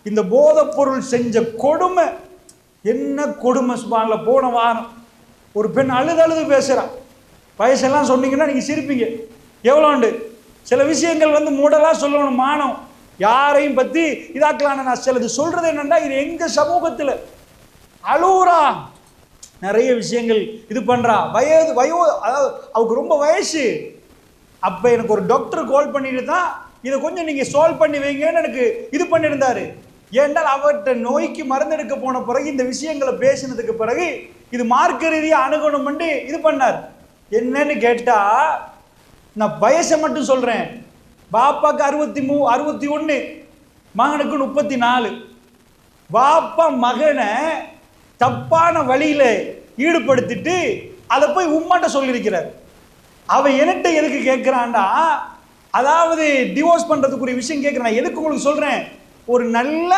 இந்த போதைப் பொருள் செஞ்ச கொடுமை என்ன கொடுமை சுபானில். போன வாரம் ஒரு பெண் அழுது பேசுகிறான். வயசெல்லாம் சொன்னீங்கன்னா நீங்கள் சிரிப்பீங்க. எவ்வளோண்டு சில விஷயங்கள் மூடலாக சொல்லணும். மானம் யாரையும் பற்றி இதாக்கலான்னு நான் சிலது சொல்கிறது என்னென்னா, இது எங்கள் சமூகத்தில் அழுவுறா, நிறைய விஷயங்கள் இது பண்ணுறா. அதாவது அவருக்கு ரொம்ப வயசு. அப்போ எனக்கு ஒரு டாக்டர் கால் பண்ணிட்டு தான் இதை கொஞ்சம் நீங்கள் சால்வ் பண்ணி வைங்கன்னு எனக்கு இது பண்ணியிருந்தாரு. ஏன்னால் அவர்கிட்ட நோய்க்கு மருந்தெடுக்க போன பிறகு இந்த விஷயங்களை பேசினதுக்கு பிறகு இது மார்க்க ரீதியாக அணுகணும் பண்ணி இது பண்ணார். என்னன்னு கேட்டா, நான் வயசை மட்டும் சொல்றேன். பாப்பாக்கு 61, மகனுக்கு 34. பாப்பா மகனை தப்பான வழியில ஈடுபடுத்திட்டு அதை போய் உம்மாட்ட சொல்லியிருக்கிறார். அவன் என்கிட்ட எதுக்கு கேட்கிறான்டா, அதாவது டிவோர்ஸ் பண்றதுக்குரிய விஷயம் கேட்கிறான். எதுக்கு உங்களுக்கு சொல்றேன், ஒரு நல்ல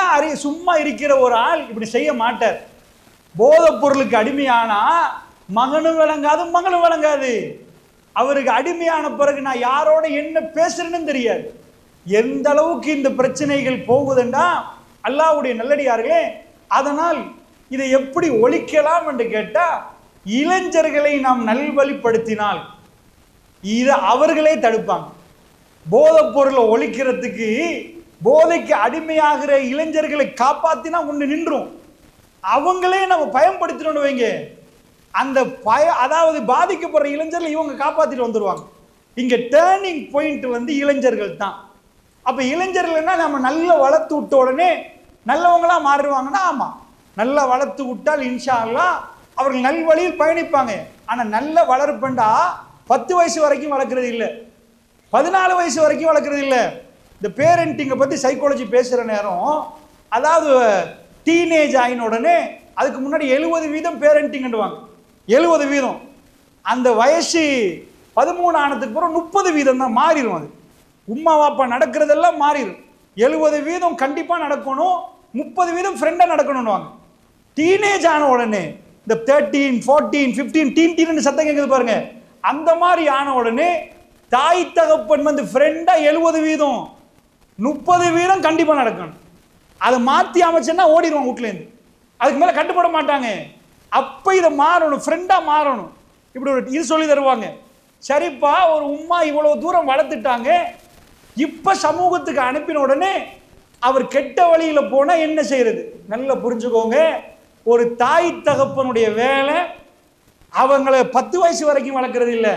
சும்மா இருக்கிற ஒரு ஆள் இப்படி செய்ய மாட்டார். போதைப் பொருளுக்கு அடிமையானா மகனும் விளங்காது, மகளும் விளங்காது. அவருக்கு அடிமையான பிறகு நான் யாரோட என்ன பேசுறேன்னு தெரியாது. எந்த அளவுக்கு இந்த பிரச்சனைகள் போகுதுன்னா அல்லாஹ்வுடைய நல்லடியார்களே. அதனால் இதை எப்படி ஒழிக்கலாம் என்று கேட்டா, இளைஞர்களை நாம் நல்வழிப்படுத்தினால் இதை அவர்களே தடுப்பாங்க. போதைப் பொருளை ஒழிக்கிறதுக்கு போதைக்கு அடிமையாகிற இளைஞர்களை காப்பாத்தினா ஒன்று நின்றும். அவங்களே நம்ம பயன்படுத்தினோன்னு வைங்க, அந்த அதாவது பாதிக்கப்படுற இளைஞர்கள் இவங்க காப்பாத்திட்டு வந்துடுவாங்க. இங்க டேர்னிங் பாயிண்ட் இளைஞர்கள் தான். அப்ப இளைஞர்கள்னா நம்ம நல்லா வளர்த்து விட்ட உடனே நல்லவங்களா மாறுவாங்கன்னா, ஆமா, நல்லா வளர்த்து விட்டால் இன்ஷா அல்லாஹ் அவர்கள் நல்வழியில் பயணிப்பாங்க. ஆனா நல்ல வளர்ப்புண்டா 10 வயசு வரைக்கும் வளர்க்கறது இல்லை, 14 வயசு வரைக்கும் வளர்க்கறது இல்லை. இந்த பேரண்டிங்கை பத்தி சைக்காலஜி பேசுற நேரம், அதாவது டீனேஜ் ஆகின உடனே அதுக்கு முன்னாடி 70% பேரண்டிங்வாங்க. 70%. அந்த வயசு 13 ஆனதுக்கு பிறகு 30% தான் மாறிடும். அது உம்மா வாப்பா நடக்கிறதெல்லாம் மாறிடும். 70% கண்டிப்பா நடக்கணும், 30% ஃப்ரெண்டா நடக்கணும்னுவாங்க. டீனேஜ் ஆன உடனே இந்த 13, 14, 15 டீன் சத்தம் கேட்குது பாருங்க. அந்த மாதிரி ஆன உடனே தாய் தகப்பன் ஃப்ரெண்டா 70%, 30% கண்டிப்பா நடக்கணும். அதை மாற்றி அமைச்சேன்னா ஓடிடுவாங்க வீட்டிலேருந்து. அதுக்கு மேலே கட்டுப்பட மாட்டாங்க. அப்போ இதை மாறணும், ஃப்ரெண்டாக மாறணும். இப்படி ஒரு இது சொல்லி தருவாங்க. சரிப்பா, ஒரு உம்மா இவ்வளோ தூரம் வளர்த்துட்டாங்க, இப்போ சமூகத்துக்கு அனுப்பின உடனே அவர் கெட்ட வழியில் போனால் என்ன செய்யறது? நல்லா புரிஞ்சுக்கோங்க. ஒரு தாய் தகப்பனுடைய வேலை அவங்கள 10 வயசு வரைக்கும் வளர்க்கறது இல்லை.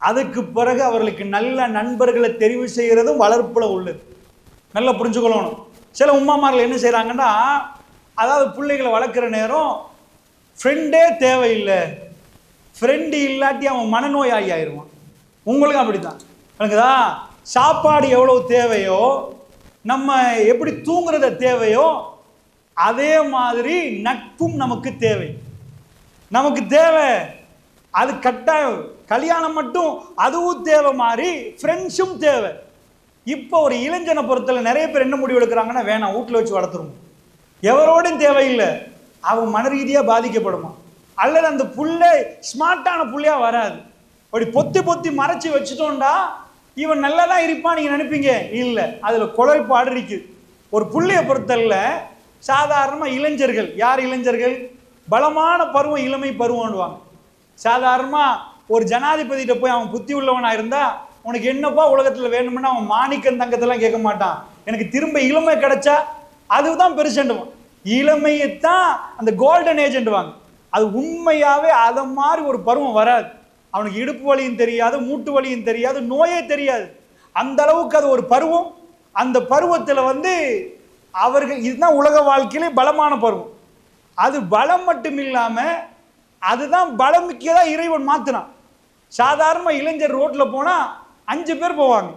அதுக்கு பிறகு அவர்களுக்கு நல்ல நண்பர்களை தெரிவு செய்கிறதும் வளர்ப்புல உள்ளது. நல்லா புரிஞ்சுக்கொள்ளணும். சில உம்மாமார்கள் என்ன செய்கிறாங்கன்னா, அதாவது பிள்ளைகளை வளர்க்குற நேரம் ஃப்ரெண்டே தேவையில்லை, ஃப்ரெண்டு இல்லாட்டி அவன் மனநோயாளி ஆயிடுவான். உங்களுக்கு அப்படித்தான் எனக்குதா. சாப்பாடு எவ்வளோ தேவையோ, நம்ம எப்படி தூங்குறத தேவையோ, அதே மாதிரி நட்பும் நமக்கு தேவை. நமக்கு தேவை, அது கட்டாயம். கல்யாணம் மட்டும் அதுவும் தேவை மாதிரி ஃப்ரெண்ட்ஸும் தேவை. இப்போ ஒரு இளைஞனை பொறுத்தல நிறைய பேர் என்ன முடிவு எடுக்கிறாங்கன்னா, வேணாம் வீட்டில் வச்சு வளர்த்துருவோம், எவரோடையும் தேவையில்லை, அவன் மன ரீதியாக பாதிக்கப்படுமா, அல்லது அந்த புள்ளை ஸ்மார்ட்டான புள்ளையா வராது. அப்படி பொத்தி பொத்தி மறைச்சி வச்சுட்டோண்டா இவன் நல்லா தான் இருப்பான் நீங்கள் நினைப்பீங்க. இல்லை, அதில் குறைபாடு இருக்குது. ஒரு புள்ளையை பொறுத்தல சாதாரணமாக இளைஞர்கள், யார் இளைஞர்கள், பலமான பருவம் இளமை பருவம்னுவாங்க. சாதாரணமாக ஒரு ஜனாதிபதிகிட்ட போய் அவன் புத்தி உள்ளவனாக இருந்தால், உனக்கு என்னப்பா உலகத்தில் வேணும்னா அவன் மாணிக்கம் தங்கத்தெல்லாம் கேட்க மாட்டான், எனக்கு திரும்ப இளமை கிடைச்சா அதுதான் பெருசுண்டுவான். இளமையைத்தான் அந்த கோல்டன் ஏஜென்ட்வாங்க. அது உண்மையாகவே அதை மாதிரி ஒரு பருவம் வராது. அவனுக்கு இடுப்பு வலியும் தெரியாது, மூட்டு வலியும் தெரியாது, நோயே தெரியாது. அந்த அளவுக்கு அது ஒரு பருவம். அந்த பருவத்தில் அவர்கள் இதுதான் உலக வாழ்க்கையிலே பலமான பருவம். அது பலம் மட்டும் இல்லாமல் அதுதான் பலமிக்கதாக இறைவன் மாற்றினான். சாதாரண இளைஞர் ரோட்டில் போனால் 5 பேர் போவாங்க,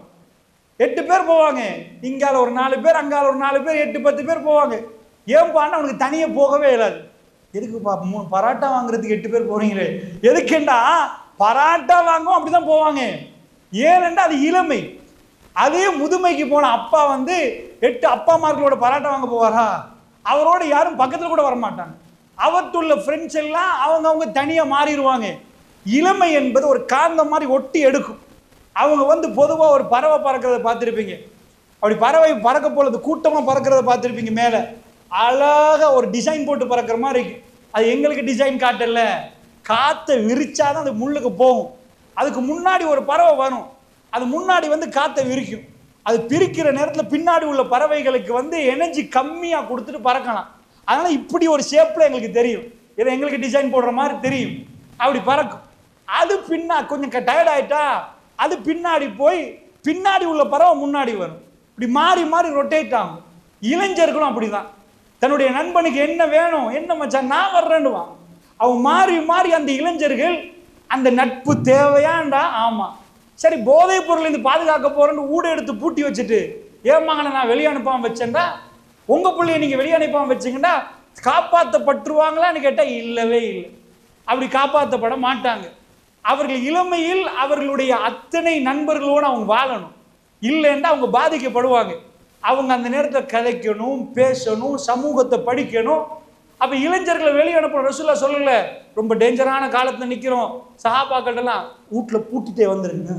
8 பேர் போவாங்க. இங்கால ஒரு 4 பேர், அங்கால ஒரு 4 பேர், 8-10 பேர் போவாங்க. ஏன்பான்னு அவனுக்கு தனியாக போகவே இல்லாது. எதுக்குப்பா 3 பராட்டா வாங்குறதுக்கு 8 பேர் போறீங்களே, எதுக்குண்டா பராட்டா வாங்கும் அப்படிதான் போவாங்க. ஏனென்றா அது இளமை. அதே முதுமைக்கு போன அப்பா 8 அப்பா மார்களோட பராட்டா வாங்க போவாரா? அவரோட யாரும் பக்கத்தில் கூட வரமாட்டாங்க. அவற்றுள்ள ஃப்ரெண்ட்ஸ் எல்லாம் அவங்க தனியாக மாறிடுவாங்க. இளமை என்பது ஒரு காந்தம் மாதிரி ஒட்டி எடுக்கும். அவங்க பொதுவாக ஒரு பறவை பறக்கிறத பார்த்துருப்பீங்க. அப்படி பறவை பறக்க போகிறது கூட்டமாக பறக்கிறத பார்த்துருப்பீங்க. மேலே அழகாக ஒரு டிசைன் போட்டு பறக்கிற மாதிரி இருக்கு. அது எங்களுக்கு டிசைன் காட்டல, காற்றை விரிச்சாதான் அது முள்ளுக்கு போகும். அதுக்கு முன்னாடி ஒரு பறவை வரும், அது முன்னாடி வந்து காற்றை விரிக்கும். அது பிரிக்கிற நேரத்தில் பின்னாடி உள்ள பறவைகளுக்கு வந்து எனர்ஜி கம்மியாக கொடுத்துட்டு பறக்கலாம். அதனால இப்படி ஒரு ஷேப்பில் எங்களுக்கு தெரியும், இதை எங்களுக்கு டிசைன் போடுற மாதிரி தெரியும். அப்படி பறக்கும். அது கொஞ்சம் டயர்ட் ஆயிட்டா அது பின்னாடி போய் பின்னாடி உள்ள பறவை முன்னாடி வரும். இப்படி மாறி மாறி ரொட்டேட் ஆகும். இளைஞர்களும் அப்படிதான். தன்னுடைய நண்பனுக்கு என்ன வேணும், என்ன மச்சான் நான் வர்றேன்னுவான். அவன் மாறி மாறி அந்த இளைஞர்கள் அந்த நட்பு தேவையாண்டா, ஆமா சரி போதைப் பொருள் இருந்து பாதுகாக்க போறேன்னு ஊட எடுத்து பூட்டி வச்சுட்டு ஏமாங்கண்ணா நான் வெளியே அனுப்பாம வச்சேன்டா, உங்க பிள்ளைய நீங்க வெளியே அனுப்பாம வச்சீங்கன்னா காப்பாற்றப்பட்டுருவாங்களான்னு கேட்டா இல்லவே இல்லை. அப்படி காப்பாற்றப்பட மாட்டாங்க. அவர்கள் இளமையில் அவர்களுடைய அத்தனை நண்பர்களோடு அவங்க வாழணும், இல்லைன்னா அவங்க பாதிக்கப்படுவாங்க. அவங்க அந்த நேரத்தில் கதைக்கணும், பேசணும், சமூகத்தை படிக்கணும். அப்போ இளைஞர்களை வெளியே அனுப்பணும். ரசூலுல்லாஹ் சொல்லல, ரொம்ப டேஞ்சரான காலத்தில் நிற்கிறோம், சஹாபாக்கள்லாம் வீட்டில் பூட்டிட்டே வந்துருங்க,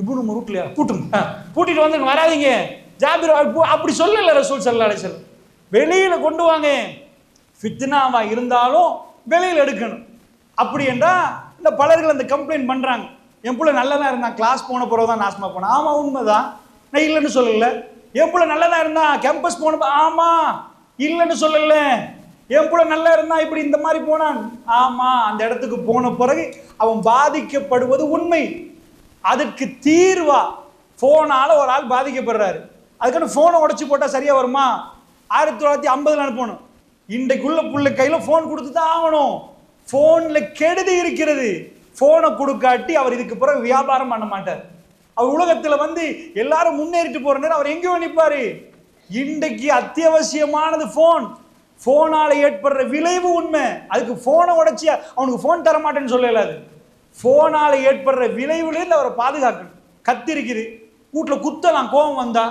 இப்போ நம்ம வீட்லையா பூட்டுங்க, பூட்டிட்டு வந்துருங்க, வராதிங்க ஜாபிர் அப்படி சொல்லல ரசூல் ஸல்லல்லாஹு அலைஹி வஸல்லம். வெளியில் கொண்டு வாங்க, ஃபித்னாவா இருந்தாலும் வெளியில் எடுக்கணும். அப்படி என்றால் இந்த பலர்கள் அந்த கம்ப்ளைண்ட் பண்ணுறாங்க, என் பிள்ளை நல்லதாக இருந்தான், கிளாஸ் போன பிறகு தான் நாசமாக போனான். ஆமாம் உண்மைதான், நான் இல்லைன்னு சொல்லலை. என் பிள்ளை நல்லதாக இருந்தான், கேம்பஸ் போன ஆமாம் இல்லைன்னு சொல்லலை. என் பிள்ளை நல்லா இருந்தா இப்படி இந்த மாதிரி போனான், ஆமாம் அந்த இடத்துக்கு போன பிறகு அவன் பாதிக்கப்படுவது உண்மை. அதுக்கு தீர்வா ஃபோனால ஒரு ஆள் பாதிக்கப்படுறாரு, அதுக்கான ஃபோனை உடச்சி போட்டால் சரியாக வருமா? 1950 அனுப்பணும். இன்றைக்குள்ள புள்ள கையில் ஃபோன் கொடுத்து தான் ஆகணும். ஃபோனில் கெடுதி இருக்கிறது. ஃபோனை கொடுக்காட்டி அவர் இதுக்கு பிறகு வியாபாரம் பண்ண மாட்டார். அவர் உலகத்தில் வந்து எல்லாரும் முன்னேறிட்டு போகிற நேரம் அவர் எங்கேயோ நிற்பார். இன்றைக்கு அத்தியாவசியமானது ஃபோன். ஃபோனால் ஏற்படுற விளைவு உண்மை. அதுக்கு ஃபோனை உடைச்சி அவனுக்கு ஃபோன் தர மாட்டேன்னு சொல்லலாது. ஃபோனால் ஏற்படுற விளைவுலேருந்து அவரை பாதுகாக்கணும். கத்தி இருக்குது, வீட்டில் குத்தலாம் கோவம் வந்தா,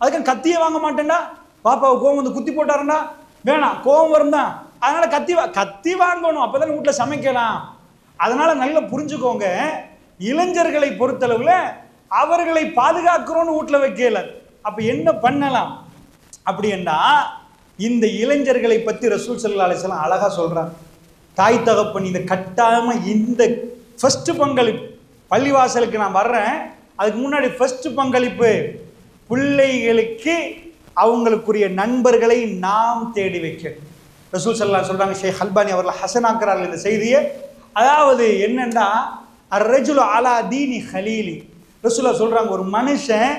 அதுக்கு கத்தியே வாங்க மாட்டேன்டா, பாப்பாவை கோவம் வந்து குத்தி போட்டாருண்டா, வேணாம் கோவம் வரும் தான், அதனால கத்தி வாங்கணும், அப்பதான் வீட்டில் சமைக்கலாம். அதனால நல்லா புரிஞ்சுக்கோங்க, இளைஞர்களை பொறுத்தளவுல அவர்களை பாதுகாக்கிறோன்னு வீட்டில் வைக்கல. அப்ப என்ன பண்ணலாம் அப்படின்னா, இந்த இளைஞர்களை பற்றி ரசூல் ஸல்லல்லாஹு அலைஹி வஸல்லம் அழகா சொல்றாங்க. தாய் தகப்பன் இந்த கட்டாயமா இந்த ஃபர்ஸ்ட் பங்களிப்பு, பள்ளிவாசலுக்கு நான் வர்றேன், அதுக்கு முன்னாடி ஃபர்ஸ்ட் பங்களிப்பு பிள்ளைகளுக்கு அவங்களுக்குரிய நண்பர்களை நாம் தேடி வைக்கணும். ரசூல் ஸல்லல்லாஹு அலைஹி சொல்றாங்க, ஷேக் அல்பானி அவர்கள் ஹசனாக்குறார்கள் இந்த செய்தியை. அதாவது என்னன்னா, அர்ரஜுலு அலா தீனி ஹலீலி. ரசூலுல்லாஹ் சொல்றாங்க, ஒரு மனுஷன்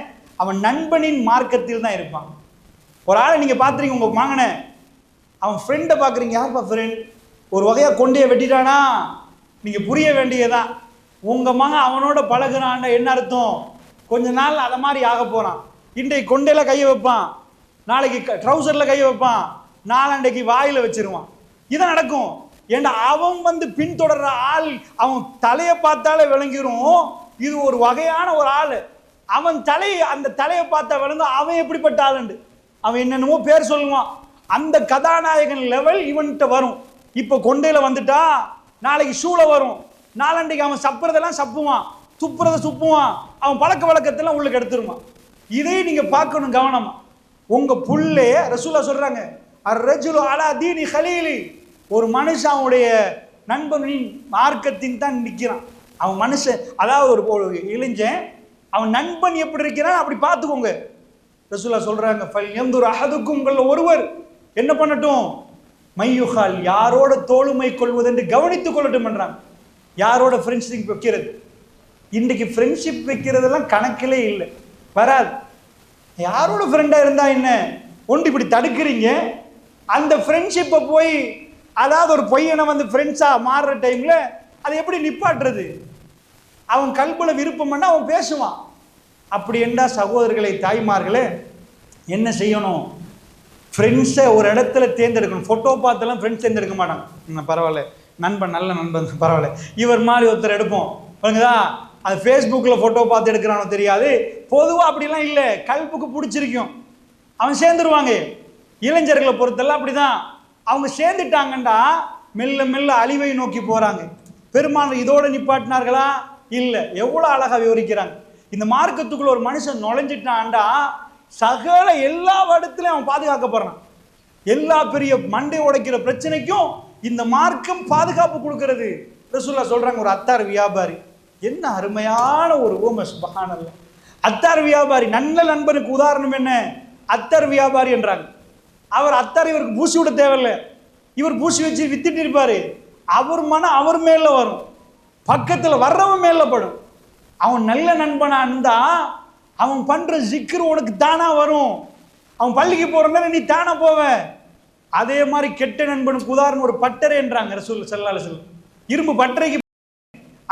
அவன் நண்பனின் மார்க்கத்தில் தான் இருப்பான். ஒரு ஆளை நீங்கள் பார்த்துறீங்க, உங்கள் மகனை, அவன் ஃப்ரெண்டை பார்க்குறீங்க, யார்ப்பா ஃப்ரெண்ட்? ஒரு வகையாக கொண்டையை வெட்டிட்டானா, நீங்கள் புரிய வேண்டியதான். உங்கள் மகன் அவனோட பழகுறான்டா என்ன அர்த்தம்? கொஞ்ச நாள் அதை மாதிரி ஆக போகிறான். இன்றைக்கு கொண்டையில் கையை வைப்பான், நாளைக்கு ட்ரௌசரில் கையை வைப்பான், நாளண்டைக்கு வாயில் வச்சிருவான். இதான் நடக்கும். ஏன்னா அவன் வந்து பின்தொடர்ற ஆள், அவன் தலையை பார்த்தாலே விளங்கிரும் இது ஒரு வகையான ஒரு ஆள். அவன் அந்த தலையை பார்த்தா விளங்கும் அவன் எப்படிப்பட்ட ஆளுண்டு. அவன் என்னென்னமோ பேர் சொல்லுவான். அந்த கதாநாயகன் லெவல் இவன்கிட்ட வரும். இப்போ கொண்டையில் வந்துட்டா நாளைக்கு ஷூல வரும், நாளண்டைக்கு அவன் சப்புறதெல்லாம் சப்புவான், துப்புறதை துப்புவான், அவன் பழக்க வழக்கத்தெல்லாம் உள்ளுக்கு எடுத்துருவான். இதை நீங்க பார்க்கணும் கவனமா. உங்க புள்ளைய ரசூலுல்லாஹ் சொல்றாங்க, அர்ரஜுலு அலா தீனி ஹலீலி. ஒரு மனுஷன் அவனுடைய நண்பனின் மார்க்கத்தின் தான் நிற்கிறான். அவன் மனுஷன், அதாவது ஒரு இளைஞன் அவன் நண்பன் எப்படி இருக்கிறான் அப்படி பார்த்துக்கோங்க. ரசூலுல்லாஹ் சொல்றாங்க, ஃபல் யன்துர் அஹதுக்கும், ஒருவர் என்ன பண்ணட்டும், மையுஹால், யாரோட தோளுமை கொள்வது என்று கவனித்துக் கொள்ளட்டும் என்றாங்க. யாரோட ஃப்ரெண்ட்ஷிப் வைக்கிறது. இன்றைக்கு ஃப்ரெண்ட்ஷிப் வைக்கிறதெல்லாம் கணக்கிலே இல்லை, வராது. யாரோட ஃப்ரெண்டாக இருந்தா என்ன, ஒன்று இப்படி தடுக்கிறீங்க. அந்த ஃப்ரெண்ட்ஷிப்பை போய், அதாவது ஒரு பையனை வந்து ஃப்ரெண்ட்ஸாக மாறுற டைமில் அதை எப்படி நிப்பாட்டுறது? அவன் கல்புல விருப்பம் பண்ணால் அவன் பேசுவான். அப்படி என்றால் சகோதரர்களை, தாய்மார்களே, என்ன செய்யணும்? ஃப்ரெண்ட்ஸை ஒரு இடத்துல தேர்ந்தெடுக்கணும். ஃபோட்டோ பார்த்தெல்லாம் ஃப்ரெண்ட்ஸ் தேர்ந்தெடுக்க மாட்டாங்க. பரவாயில்ல, நண்பன் நல்ல நண்பன், பரவாயில்ல, இவர் மாதிரி ஒருத்தர் எடுப்போம் பாருங்கதா. அது ஃபேஸ்புக்கில் ஃபோட்டோ பார்த்து எடுக்கிறானோ தெரியாது. பொதுவாக அப்படிலாம் இல்லை, கல்புக்கு பிடிச்சிருக்கும், அவன் சேர்ந்துருவாங்க. இளைஞர்களை பொறுத்தெல்லாம் அப்படிதான். அவங்க சேர்ந்துட்டாங்கண்டா மெல்ல மெல்ல அழிவை நோக்கி போகிறாங்க. பெருமாள் இதோடு நிப்பாட்டினார்களா? இல்லை. எவ்வளோ அழகாக விவரிக்கிறாங்க. இந்த மார்க்கத்துக்குள்ள ஒரு மனுஷன் நுழைஞ்சிட்டான்டா சகல எல்லா இடத்துலையும் அவன் பாதுகாக்கப்படுறான். எல்லா பெரிய மண்டை உடைக்கிற பிரச்சனைக்கும் இந்த மார்க்கம் பாதுகாப்பு கொடுக்கிறது. ரசூலுல்லாஹ் சொல்றாங்க, ஒரு அத்தார் வியாபாரி, என்ன அருமையான ஒரு உவமை, சுப்ஹானல்லாஹ். அத்தார் வியாபாரி, நல்ல நண்பனுக்கு உதாரணம் என்ன? அத்தர் வியாபாரி என்றாங்க. அவர் அத்தார் இவருக்கு பூசி விட தேவையில்லை, இவர் பூசி வச்சு வித்துட்டு இருப்பாரு. அவர் மனம் அவர் மேல வரும், பக்கத்தில் வர்றவன் மேல படும். அவன் நல்ல நண்பனா இருந்தா அவன் பண்ற ஜிக்ரு உனக்கு தானா வரும். அவன் பள்ளிக்கு போறனால நீ தானா போவ. அதே மாதிரி கெட்ட நண்பனுக்கு உதாரணம் ஒரு பட்டறை என்றாங்க ரசூல் ஸல்லல்லாஹு அலைஹி வஸல்லம். இரும்பு பட்டறைக்கு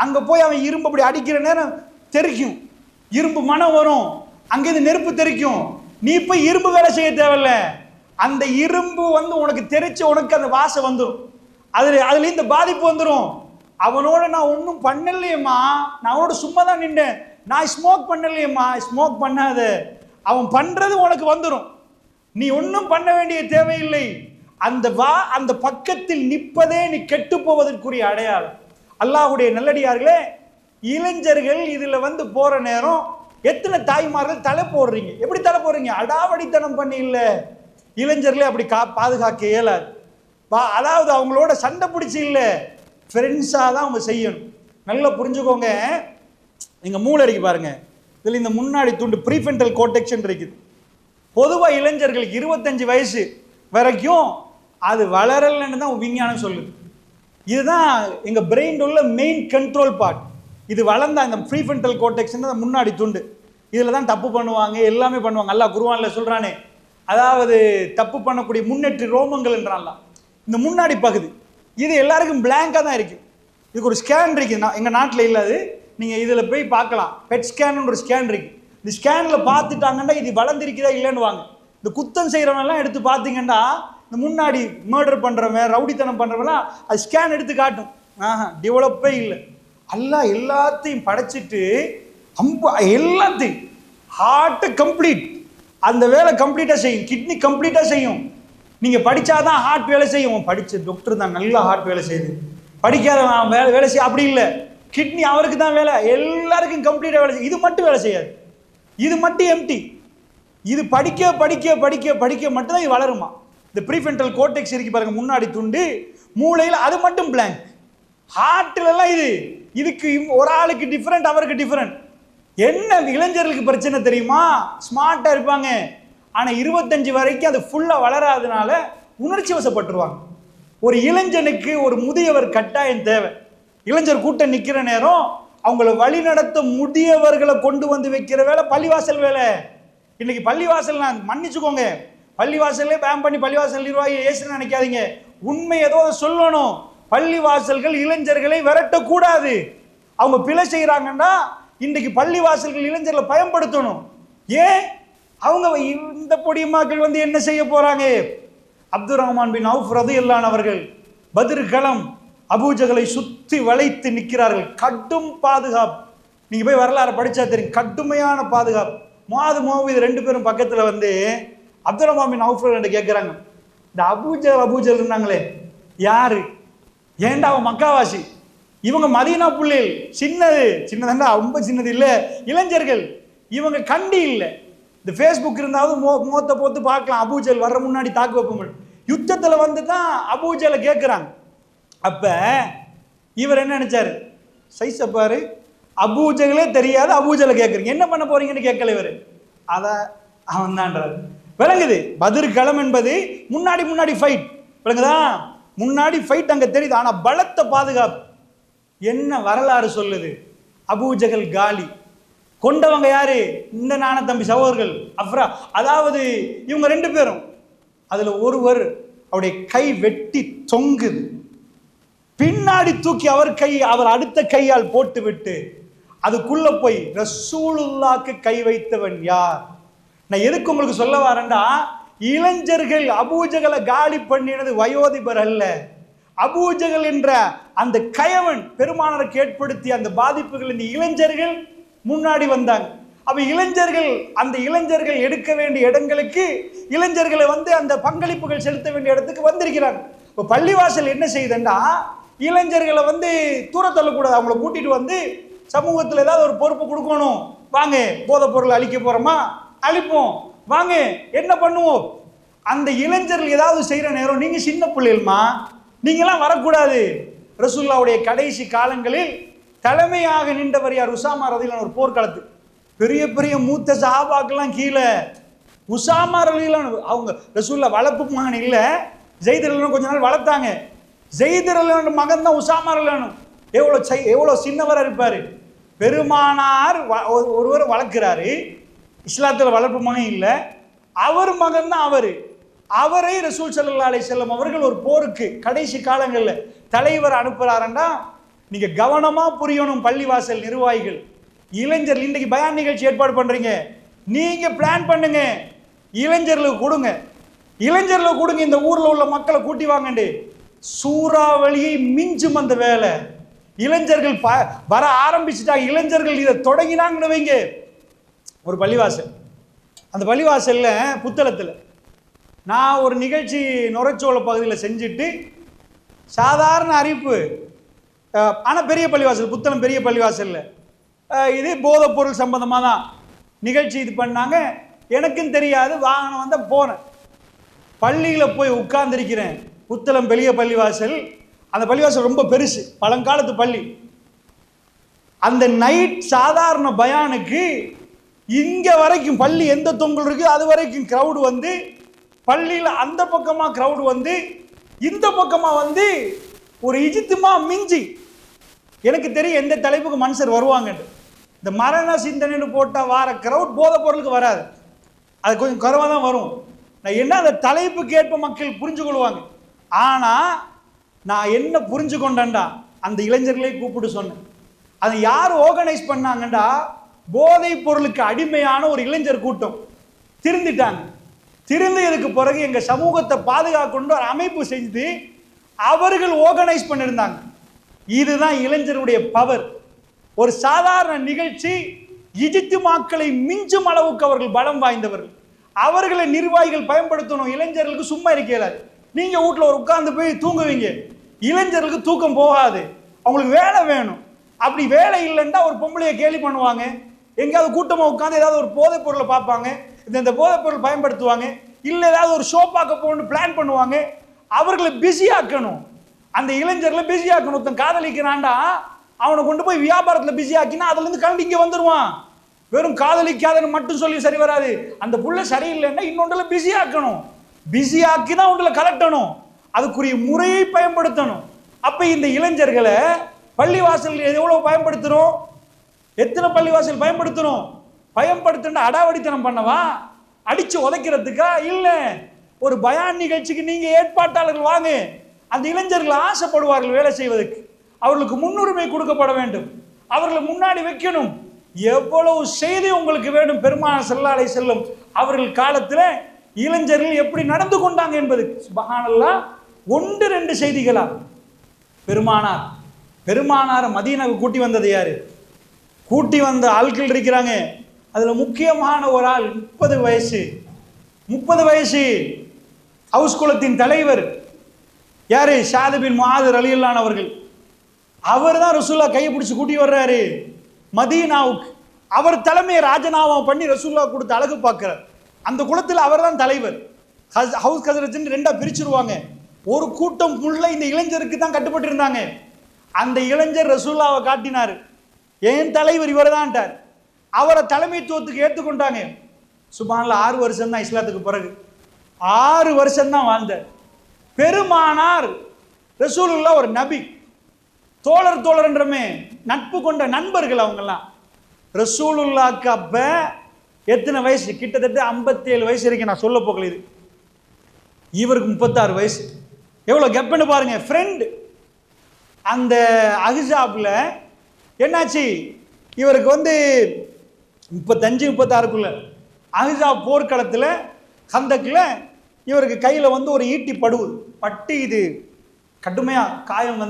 அங்க போய் அவன் இரும்பு அப்படி அடிக்கிற நேரம் தெரிக்கும், இரும்பு மனம் வரும், அங்கேருந்து நெருப்பு தெரிக்கும். நீ போய் இரும்பு வேலை செய்ய தேவையில்ல, அந்த இரும்பு உனக்கு தெரிச்சு உனக்கு அந்த வாசம் வந்துடும், அதுல இந்த பாதிப்பு வந்துடும். அவனோட நான் ஒன்றும் பண்ணலையேம்மா, நான் அவனோட சும்மா தான் நின்றேன், நான் ஸ்மோக் பண்ணலையேம்மா, ஸ்மோக் பண்ணாத, அவன் பண்றது உனக்கு வந்துடும், நீ ஒன்றும் பண்ண வேண்டிய தேவையில்லை. அந்த பக்கத்தில் நிற்பதே நீ கெட்டு போவதற்குரிய அடையாளம். அல்லாஹ்வுடைய நல்லடியார்களே, இளைஞர்கள் இதுல போற நேரம் எத்தனை தாய்மார்கள் தலை போடுறீங்க? எப்படி தலை போடுறீங்க? அடாவடித்தனம் பண்ணி இல்ல, இளைஞர்களே அப்படி பாதுகாக்க இயலாது. அதாவது அவங்களோட சண்டை பிடிச்சி இல்ல, ஃப்ரெண்ட்ஸாக தான் அவங்க செய்யணும். நல்லா புரிஞ்சுக்கோங்க. நீங்க மூளை இருக்கு பாருங்க, இதில் இந்த முன்னாடி துண்டு ப்ரீஃப்ரண்டல் கோர்டெக்ஸ் இருக்குது. பொதுவாக இளைஞர்களுக்கு 25 வயசு வரைக்கும் அது வளரலன்னு தான் விஞ்ஞானம் சொல்லுது. இதுதான் எங்க பிரெயின் உள்ள மெயின் கண்ட்ரோல் பார்ட். இது வளர்ந்த அந்த ப்ரீஃப்ரண்டல் கோர்டெக்ஸ் முன்னாடி துண்டு, இதுல தான் தப்பு பண்ணுவாங்க, எல்லாமே பண்ணுவாங்க. அல்லாஹ் குர்ஆன்ல சொல்றானே, அதாவது தப்பு பண்ணக்கூடிய முன்னேற்ற ரோமங்கள் என்றான்ல, இந்த முன்னாடி பகுதி இது எல்லாருக்கும் பிளாங்கா தான் இருக்கு. இதுக்கு ஒரு ஸ்கேன் இருக்கு, எங்க நாட்டில் இல்லாது, நீங்க இதுல போய் பார்க்கலாம். பெட் ஸ்கேன் ஒரு ஸ்கேன் இருக்கு. இந்த ஸ்கேன்ல பார்த்துட்டாங்கன்னா இது வளர்ந்திருக்குதா இல்லைன்னு வாங்க. இந்த குத்தம் செய்யறவன் எல்லாம் எடுத்து பார்த்தீங்கன்னா, இந்த முன்னாடி மர்டர் பண்றவன், ரவுடித்தனம் பண்றவன் அது ஸ்கேன் எடுத்து காட்டும். டெவலப்பே இல்லை. அல்லாஹ் எல்லாத்தையும் படைச்சிட்டு எல்லாத்தையும் ஹார்ட் கம்ப்ளீட், அந்த வேலை கம்ப்ளீட்டா செய்யும், கிட்னி கம்ப்ளீட்டா செய்யும். நீங்க படிச்சாதான் ஹார்ட் வேலை செய்யும். படிச்ச டாக்டர் தான் நல்லா ஹார்ட் வேலை செய்யுது, படிக்காதவன் வேலை செய்ய அப்படி இல்லை. கிட்னி அவருக்கு தான் வேலை, எல்லாருக்கும் கம்ப்ளீட்டா வேலை செய்யும். இது மட்டும் வேலை செய்யாது, இது மட்டும் எம்டி. இது படிக்க படிக்க படிக்க படிக்க மட்டும் தான் இது வளருமா. இந்த ப்ரீஃப்ரண்டல் கோர்டெக்ஸ் இருக்கு பாருங்க, முன்னாடி துண்டு மூளையில், அது மட்டும் பிளாங்க். ஹார்ட்ல எல்லாம் இதுக்கு ஒரு ஆளுக்கு டிஃபரெண்ட், அவருக்கு டிஃபரெண்ட். என்ன இளைஞர்களுக்கு பிரச்சனை தெரியுமா? ஸ்மார்ட்டா இருப்பாங்க, ஆனா 25 வரைக்கும் அது ஃபுல்லா வளராதனால உணர்ச்சி வசப்பட்டுருவாங்க. ஒரு இளைஞனுக்கு ஒரு முதியவர் கட்டாயம் தேவை. இளைஞர் கூட்டம் நிக்கிற நேரம் அவங்கள வழி நடத்த முதியவர்களை கொண்டு வந்து வைக்கிற வேலை பள்ளிவாசல் வேலை. இன்னைக்கு பள்ளிவாசல், நான் மன்னிச்சுக்கோங்க, பள்ளிவாசல்லே பேம் பண்ணி பள்ளிவாசல் நிர்வாகி ஏசுன்னு நினைக்காதீங்க. உண்மை ஏதோ சொல்லணும். பள்ளிவாசல்கள் இளைஞர்களை விரட்டக்கூடாது. அவங்க பிழை செய்யறாங்கன்னா இன்றைக்கு பள்ளிவாசல்கள் இளைஞர்களை பயன்படுத்தணும். ஏன் அவங்க இந்த பொடியமாக்கள் என்ன செய்ய போறாங்க? அப்துல் ரஹ்மான் பின் அவுஃப் ரலியல்லாஹு அன்ஹு அவர்கள் பத்ர் களம், அபூஜகளை சுத்தி வளைத்து நிற்கிறார்கள். கடும் பாதுகாப்பு. நீங்க போய் வரலாறு படிச்சா தெரியும், கடுமையான பாதுகாப்பு. முஆது முஆவித் 2 பேரும் பக்கத்துல அப்துல் ரஹ்மான் பின் அவுஃப் என்று கேட்கிறாங்க, இந்த அபூஜல் இருந்தாங்களே யாரு? ஏண்டா அவன் மக்காவாசி, இவங்க மதீனா புள்ளைகள், சின்னதுண்டா, ரொம்ப சின்னது இல்லை, இளைஞர்கள், இவங்க கண்டி இல்லை. இந்த ஃபேஸ்புக் இருந்தாலும் முகத்தை போட்டு பார்க்கலாம். அபூஜல் வர்ற முன்னாடி தாக்கு வைப்போம். யுத்தத்தில் தான் அபூஜலை கேட்குறாங்க. அப்ப இவர் என்ன நினைச்சாரு? சைஸ பாரு, அபூஜலே தெரியாது, அபூஜலை கேட்குறீங்க, என்ன பண்ண போறீங்கன்னு கேட்கல இவர். அதான் அவன் தான்றாரு. விளங்குது? பத்ர் களம் என்பது முன்னாடி ஃபைட், விளங்குதா? முன்னாடி ஃபைட் அங்க தெரியுது. ஆனா பலத்த பாதுகாப்பு. என்ன வரலாறு சொல்லுது? அபூஜகல் காலி. கொண்டவங்க யாரு? இந்த நான தம்பி சகோதரர்கள் அஃப்ரா. அதாவது இவங்க 2 பேரும், அதுல ஒருவர் அவருடைய கை வெட்டி தொங்குது, பின்னாடி தூக்கி அவர் அடுத்த கையால் போட்டு விட்டு அதுக்குள்ள போய் ரசூலுல்லாஹ்க்கு கை வைத்தவன் யார்? நான் எதுக்கு உங்களுக்கு சொல்ல வரேன்டா, இளைஞர்கள் அபூஜகளை காலி பண்ணினது வயோதிபர் அல்ல. அபூஜகல் என்ற அந்த கயவன் பெருமானாருக்கு ஏற்படுத்திய அந்த பாதிப்புகள் இந்த இளைஞர்கள் முன்னாடி வந்தாங்க. அப்ப இளைஞர்கள், அந்த இளைஞர்கள் எடுக்க வேண்டிய இடங்களுக்கு இளைஞர்களை அந்த பங்களிப்புகள் செலுத்த வேண்டிய இடத்துக்கு வந்திருக்கிறாங்க. இப்ப பள்ளிவாசல் என்ன செய்யுதுன்னா, இளைஞர்களை தூர தள்ளக்கூடாது. அவங்களை கூட்டிட்டு சமூகத்தில் ஏதாவது ஒரு பொறுப்பு கொடுக்கணும். வாங்க, போதை பொருள் அழிக்க போறோமா, அழிப்போம். வாங்க என்ன பண்ணுவோம். அந்த இளைஞர்கள் ஏதாவது செய்யற நேரம் நீங்க சின்ன பிள்ளைகள்மா, நீங்களாம் வரக்கூடாது. ரசூலுல்லாஹ்வுடைய கடைசி காலங்களில் தலைமையாக நின்றவர் யார்? உசாமா ரலியல்லாஹு ஒரு போர்க்களத்து பெரிய பெரிய மூத்த சஹாபாக்கெல்லாம் கீழே. உசாமா ரலியல்லாஹு அவங்க ரசூலுல்லாஹ் வளர்ப்பு மகன் இல்லை, ஸைத் ரலியல்லாஹு கொஞ்ச நாள் வளர்த்தாங்க. ஸைத் ரலியல்லாஹு மகன் தான் உசாமா ரலியல்லாஹு. எவ்வளோ சின்னவராக இருப்பார். பெருமானார் ஒருவர் வளர்க்கிறாரு, இஸ்லாத்தில் வளர்ப்பு மகன் இல்லை, அவர் மகன் தான் அவரை ரசூல் ஸல்லல்லாஹு அலைஹி வஸல்லம் அவர்கள் ஒரு போருக்கு கடைசி காலங்களில் தலைவர் அனுப்புறாருன்னா நீங்க கவனமா புரியணும். பள்ளிவாசல் நிர்வாகிகள், இளைஞர்கள், இன்றைக்கு பயான் நிகழ்ச்சி ஏற்பாடு பண்றீங்க, நீங்க பிளான் பண்ணுங்க, இளைஞர்களுக்கு கொடுங்க, இந்த ஊர்ல உள்ள மக்களை கூட்டி வாங்கண்டு. சூறாவளியை மிஞ்சும் அந்த வேலை. இளைஞர்கள் வர ஆரம்பிச்சுட்டாங்க. இளைஞர்கள் இதை தொடங்கினாங்கன்னு வைங்க. ஒரு பள்ளிவாசல், அந்த பள்ளிவாசல்ல புத்தளத்தில் நான் ஒரு நிகழ்ச்சி நுரைச்சோலை பகுதியில் செஞ்சுட்டு சாதாரண அறிவிப்பு, ஆனால் பெரிய பள்ளிவாசல், புத்தளம் பெரிய பள்ளிவாசல்ல இது போதைப் பொருள் சம்பந்தமாக தான் நிகழ்ச்சி இது பண்ணாங்க. எனக்கும் தெரியாது, வாகனம் வந்த போனேன். பள்ளியில் போய் உட்கார்ந்துருக்கிறேன். புத்தளம் பெரிய பள்ளிவாசல், அந்த பள்ளிவாசல் ரொம்ப பெருசு, பழங்காலத்து பள்ளி. அந்த நைட் சாதாரண பயானுக்கு இங்க வரைக்கும் பள்ளி எந்த தொங்கல் இருக்கு அது வரைக்கும் கிரவுடு வந்து, பள்ளியில் அந்த பக்கமா கிரவுடு வந்து, இந்த பக்கமா வந்து ஒரு இஜித்துமா மிஞ்சி. எனக்கு தெரியும் எந்த தலைப்புக்கு மனுஷர் வருவாங்க. இந்த மரண சிந்தனைன்னு போட்டால் வார கிரவுட் போதை பொருளுக்கு வராது, அது கொஞ்சம் குறைவாக தான் வரும். நான் என்ன அந்த தலைப்பு கேட்ப மக்கள் புரிஞ்சு கொள்வாங்க. ஆனால் நான் என்ன புரிஞ்சு கொண்டேன்டா, அந்த இளைஞர்களை கூப்பிட்டு சொன்னேன். அதை யார் ஆர்கனைஸ் பண்ணாங்கண்டா, போதை பொருளுக்கு அடிமையான ஒரு இளைஞர் கூட்டம் திருந்திட்டாங்க. திருந்தியதுக்கு பிறகு எங்கள் சமூகத்தை பாதுகாக்கணும் ஒரு அமைப்பு செஞ்சு அவர்கள் ஆர்கனைஸ் பண்ணியிருந்தாங்க. இதுதான் இளைஞருடைய பவர். ஒரு சாதாரண நிகழ்ச்சி இஜித்துமாக்களை மிஞ்சும் அளவுக்கு அவர்கள் பலம் வாய்ந்தவர்கள். அவர்களை நிர்வாகிகள் பயன்படுத்தணும். இளைஞர்களுக்கு சும்மா இருக்கலாது. நீங்க வீட்டில் ஒரு உட்கார்ந்து போய் தூங்குவீங்க, இளைஞர்களுக்கு தூக்கம் போகாது, அவங்களுக்கு வேலை வேணும். அப்படி வேலை இல்லைன்னா ஒரு பொம்பளையை கேலி பண்ணுவாங்க, எங்கேயாவது கூட்டமாக உட்காந்து ஏதாவது ஒரு போதைப் பொருளை பார்ப்பாங்க, இந்த போதைப் பொருள் பயன்படுத்துவாங்க, இல்லை ஏதாவது ஒரு ஷோ பார்க்க போகணும்னு பிளான் பண்ணுவாங்க. அவர்களை பிஸி ஆக்கணும், அந்த இளைஞர்களை பிஸி ஆக்கணும். ஒருத்தன் காதலிக்கிறான்டா, அவனை கொண்டு போய் வியாபாரத்தில் பிஸி ஆக்கினா அதுலேருந்து கலந்து இங்கே வந்துடுவான். வெறும் காதலிக்காதன்னு மட்டும் சொல்லி சரி வராது. அந்த புள்ள சரியில்லைன்னா இன்னொன்றுல பிஸி ஆக்கணும், பிஸி ஆக்கி தான் ஒன்றுல கலட்டணும், அதுக்குரிய முறையை பயன்படுத்தணும். அப்போ இந்த இளைஞர்களை பள்ளிவாசல் எவ்வளவு பயன்படுத்துகிறோம், எத்தனை பள்ளிவாசல் பயன்படுத்துகிறோம்? பயன்படுத்தின அடாவடித்தனம் பண்ணவா, அடிச்சு உதைக்கிறதுக்கா? இல்லை, ஒரு பயான் நிகழ்ச்சிக்கு நீங்க ஏற்பாட்டாளர்கள் வாங்க, அந்த இளைஞர்கள் ஆசைப்படுவார்கள் வேலை செய்வதற்கு, அவர்களுக்கு முன்னுரிமை கொடுக்கப்பட வேண்டும், அவர்களை முன்னாடி வைக்கணும். எவ்வளவு செய்தி உங்களுக்கு வேண்டும் பெருமானார் ஸல்லல்லாஹு அலைஹி வஸல்லம் அவர்கள் காலத்தில் இளைஞர்கள் எப்படி நடந்து கொண்டாங்க என்பது. சுப்ஹானல்லாஹ், 1-2 செய்திகளா? பெருமானார் மதீனாவுக்கு கூட்டி வந்தது யாரு? கூட்டி வந்த ஆட்கள் இருக்கிறாங்க. அதுல முக்கியமான ஒரு ஆள் 30 வயசு ஹவுஸ் குலத்தின் தலைவர் யாரு? ஸஅத் பின் முஆத் ரலியல்லாஹு அன்ஹு அவர்கள். அவர் தான் ரசூலுல்லாஹ் கையை பிடிச்சி கூட்டி வர்றாரு மதீனாவுக்கு. அவர் தலைமையை ராஜநாமம் பண்ணி ரசூலுல்லாஹ் கொடுத்து அழகு பார்க்கிறார். அந்த குலத்தில் அவர் தான் தலைவர். ஹவுஸ் கஸரஜ்னு 2ஆ பிரிச்சிருவாங்க. ஒரு கூட்டம் உள்ள இந்த இளைஞருக்கு தான் கட்டுப்பட்டு இருந்தாங்க. அந்த இளைஞர் ரசூலுல்லாஹ்வை காட்டினார், ஏன் தலைவர் இவர் தான்ட்டார். அவரை தலைமைத்துவத்துக்கு ஏற்றுக்கொண்டாங்க. சுப்ஹானல்லாஹ், 6 வருஷம் தான் இஸ்லாத்துக்கு பிறகு, 6 வருஷம் தான் வாழ்ந்தார். பெருமானார் ரசூலுல்லாஹ் ஒரு நபி, தோழர்ன்றமே நட்பு கொண்ட நண்பர்கள் அவங்கெல்லாம். ரசூலுல்லாஹ்க்கு அப்ப எத்தனை வயசு? கிட்டத்தட்ட 57 வயசு இருக்கு. நான் சொல்ல போகல, இது இவருக்கு 36 வயசு. எவ்வளோ கெப்புன்னு பாருங்க. ஃப்ரெண்ட் அந்த அஹ்ஸாப்ல என்னாச்சு, இவருக்கு 35-36க்குள்ள அஹ்ஸாப் போர்க்களத்தில் கந்தக்கில் இவருக்கு கையில் ஒரு ஈட்டி பட்டு இது கடுமையாக காயம்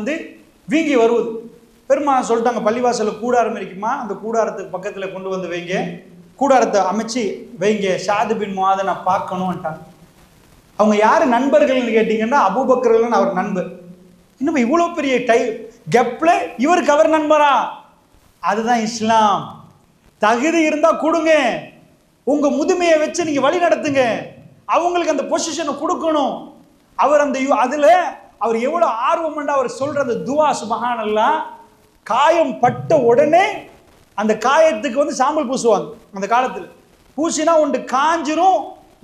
வீங்கி வருவது. பெருமானார் சொல்லிட்டாங்க, பள்ளிவாசலில் கூடாரம் இருக்குமா, அந்த கூடாரத்துக்கு பக்கத்தில் கொண்டு வந்து வைங்க, கூடாரத்தை அமைச்சு வைங்க, ஸஅத் பின் முஆதை நான் பார்க்கணும்ட்டாங்க. அவங்க யார் நண்பர்கள்னு கேட்டிங்கன்னா அபூபக்கர்னு அவர் நண்பர். இன்னும் இவ்வளோ பெரிய கெப்ல இவருக்கு அவர் நண்பரா? அதுதான் இஸ்லாம். தகுதி இருந்தால் கொடுங்க, உங்க முதுமையை வச்சு நீங்க வழி நடத்துங்க, அவங்களுக்கு அந்த பொசிஷனை கொடுக்கணும். அவர் அந்த அதுல அவர் எவ்வளவு ஆர்வம் அவர் சொல்ற அந்த துவா சுப்ஹானல்லாஹ். காயம் பட்ட உடனே அந்த காயத்துக்கு சாம்பல் பூசுவாங்க. அந்த காலத்துல பூசினா ஒன்று காஞ்சிரும்,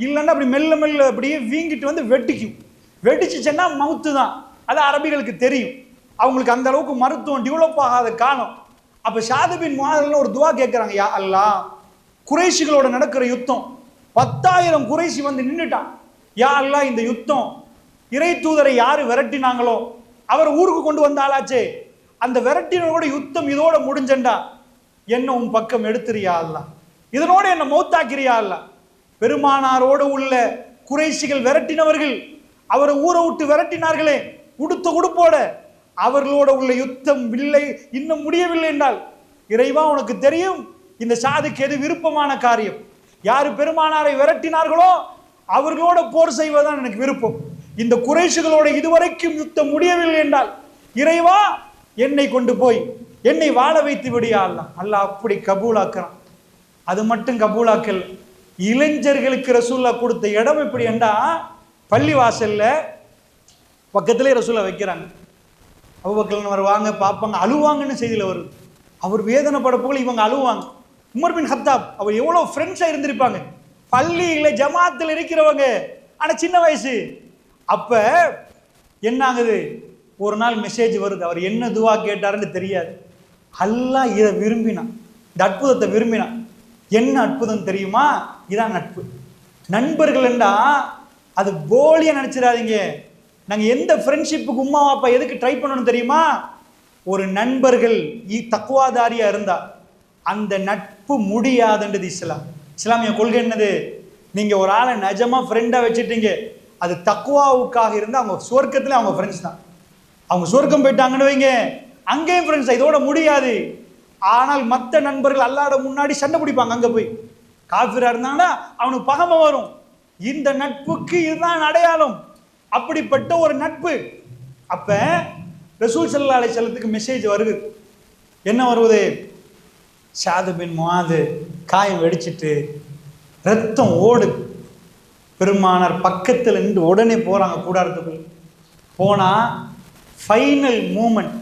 இல்லைன்னா அப்படி மெல்ல மெல்ல அப்படியே வீங்கிட்டு வெட்டிக்கும். வெடிச்சுன்னா மவுத்து தான். அது அரபிகளுக்கு தெரியும். அவங்களுக்கு அந்த அளவுக்கு மருத்துவம் டெவலப் ஆகாத காலம். அப்ப ஷாது பின் முஆதுல ஒரு துவா கேட்கிறாங்க, யா அல்லாஹ், குறைஷிகளோட நடக்கிற யுத்தம் 10,000 குறைஷி நின்றுட்டான். யா அல்லாஹ், இந்த யுத்தம் இறை தூதரை யாரு விரட்டினாங்களோ அவர் ஊருக்கு கொண்டு வந்த ஆளாச்சே, அந்த விரட்டினோட யுத்தம் இதோட முடிஞ்சண்டா என்ன உன் பக்கம் எடுத்துறியா அல்லாஹ், இதனோட என்ன மௌத்தாக்கிறியா அல்லாஹ். பெருமானாரோடு உள்ள குறைஷிகள் விரட்டினவர்கள் அவரை ஊரை விட்டு விரட்டினார்களே உடுத்த உடுப்போட, அவர்களோட உள்ள யுத்தம் இல்லை, இன்னும் முடியவில்லை என்றால் இறைவா உனக்கு தெரியும் இந்த ஷாதுக்கு எது விருப்பமான காரியம். யாரு பெருமானாரை விரட்டினார்களோ அவர்களோட போர் செய்வதுதான் எனக்கு விருப்பம். இந்த குறைஷிகளோட இதுவரைக்கும் யுத்தம் முடியவில்லை என்றால் இறைவா என்னை கொண்டு போய் என்னை வாழ வைத்து விடியா அல்லாஹ். அல்லாஹ் அப்படி கபூலாக்குறான். அது மட்டும் கபூலாக்கல், இளைஞர்களுக்கு ரசூல்லா கொடுத்த இடம் எப்படி என்றா, பள்ளி வாசல்ல பக்கத்திலே ரசூல்லா வைக்கிறாங்க. அபூபக்கர் வருவாங்க, பார்ப்பாங்க, அழுவாங்கன்னு செய்தியில் வருது. அவர் வேதனைப்பட போல இவங்க அழுவாங்க. உமர் பின் ஹத்தாப் அவர் எவ்வளோ ஃப்ரெண்ட்ஸா இருந்திருப்பாங்க, பள்ளியில ஜமாத்தில் இருக்கிறவங்க, ஆனா சின்ன வயசு. அப்ப என்ன ஆகுது, ஒரு நாள் மெசேஜ் வருது, அவர் என்ன துவா கேட்டாருன்னு தெரியாது. அல்லாஹ் இதை விரும்பினான், இந்த அற்புதத்தை விரும்பினான். என்ன அற்புதம் தெரியுமா? இதான் நட்பு. நண்பர்கள் என்றா அது போலியா நினைச்சிடாதீங்க. நாங்க எந்த ஃப்ரெண்ட்ஷிப்புக்கு உம்மா அப்பா எதுக்கு ட்ரை பண்ணணும் தெரியுமா? ஒரு நண்பர்கள் தக்குவாதாரியா இருந்தா அந்த நட்பு முடியாதுன்றது இஸ்லாம். இஸ்லாமிய கொள்கை என்னது? நீங்க ஒரு ஆளை நிஜமா ஃப்ரெண்டா வச்சுட்டீங்க, அது தக்குவாவுக்காக இருந்தா அவங்க சுவர்க்கத்துல அவங்க ஃப்ரெண்ட்ஸ் தான். அவங்க சுவர்க்கம் போயிட்டாங்கன்னு வைங்க, அங்கேயும் ஃப்ரெண்ட்ஸ், இதோட முடியாது. ஆனால் மற்ற நண்பர்கள் அல்லாஹ்வுடைய முன்னாடி சண்டை பிடிப்பாங்க. அங்க போய் காஃபிரா இருந்தாங்கன்னா அவனுக்கு பகமை வரும். இந்த நட்புக்கு இதுதான் அடையாளம். அப்படிப்பட்ட ஒரு நட்பு. அப்ப ரசூல் ஸல்லல்லாஹு அலைஹி வஸல்லத்துக்கு மெசேஜ் வருது. என்ன வருவது? ஷாது பின் முஆது காயம் வெடிச்சிட்டு ரத்தம் ஓடு. பெருமானார் பக்கத்தில் நின்று உடனே போறாங்க கூடாரத்துக்குள்ள. போனா ஃபைனல் மூமெண்ட்,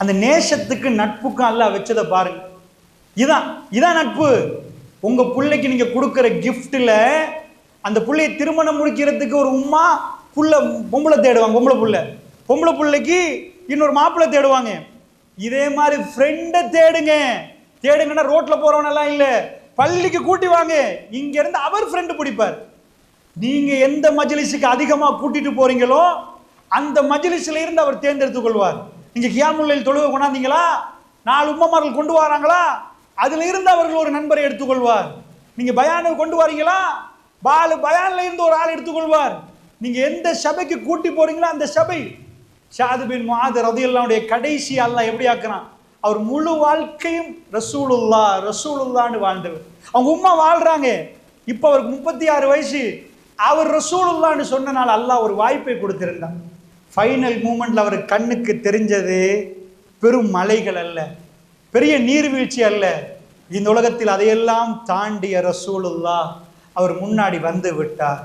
அந்த நேசத்துக்கு நட்புக்கும் அல்லாஹ் வச்சதை பாருங்க. இதான் நட்பு. உங்க பிள்ளைக்கு நீங்க கொடுக்கிற கிஃப்ட்ல அந்த பிள்ளையை திருமணம் முடிக்கிறதுக்கு ஒரு உம்மா புள்ள பொம்பளை தேடுவாங்க, பொம்பளை பிள்ளைக்கு இன்னொரு மாப்பிள்ளை தேடுவாங்க. இதே மாதிரி ஃப்ரெண்டை தேடுங்கன்னா ரோட்ல போறவனெல்லாம் இல்ல, பள்ளிக்கு கூட்டி வாங்க. இங்க இருந்து அவர் ஃப்ரெண்டு பிடிப்பார். நீங்க எந்த மஜ்லிஸுக்கு அதிகமா கூட்டிட்டு போறீங்களோ அந்த மஜ்லிஸ்ல இருந்து அவர் தேர்ந்தெடுத்துக் கொள்வார். நீங்க கியாமுல் லைல் தொழுகை கொண்டாந்தீங்களா, 4 உம்மமார்கள் கொண்டு வராங்களா, அதுல இருந்து அவர்கள் ஒரு நண்பரை எடுத்துக்கொள்வார். நீங்க பயானை கொண்டு வரீங்களா, பயான்ல இருந்து ஒரு ஆள் எடுத்துக்கொள்வார். நீங்க எந்த சபைக்கு கூட்டி போறீங்களோ அந்த சபை. ஷாது பின் முஆது ரலியல்லாஹு கடைசி அல்லாஹ் எப்படி ஆக்குறான்? அவர் முழு வாழ்க்கையும் ரசூலுல்லாஹ்னு வாழ்ந்தவர். அவங்க உம்மா வாழ்றாங்க, இப்ப அவருக்கு 36 வயசு. அவர் ரசூலுல்லாஹ்னு சொன்னனால அல்லாஹ் ஒரு வாய்ப்பை கொடுத்திருந்தான். ஃபைனல் மூமெண்ட்ல அவர் கண்ணுக்கு தெரிஞ்சது பெரும் மலைகள் அல்ல, பெரிய நீர்வீழ்ச்சி அல்ல, இந்த உலகத்தில் அதையெல்லாம் தாண்டிய ரசூலுல்லாஹ் அவர் முன்னாடி வந்து விட்டார்.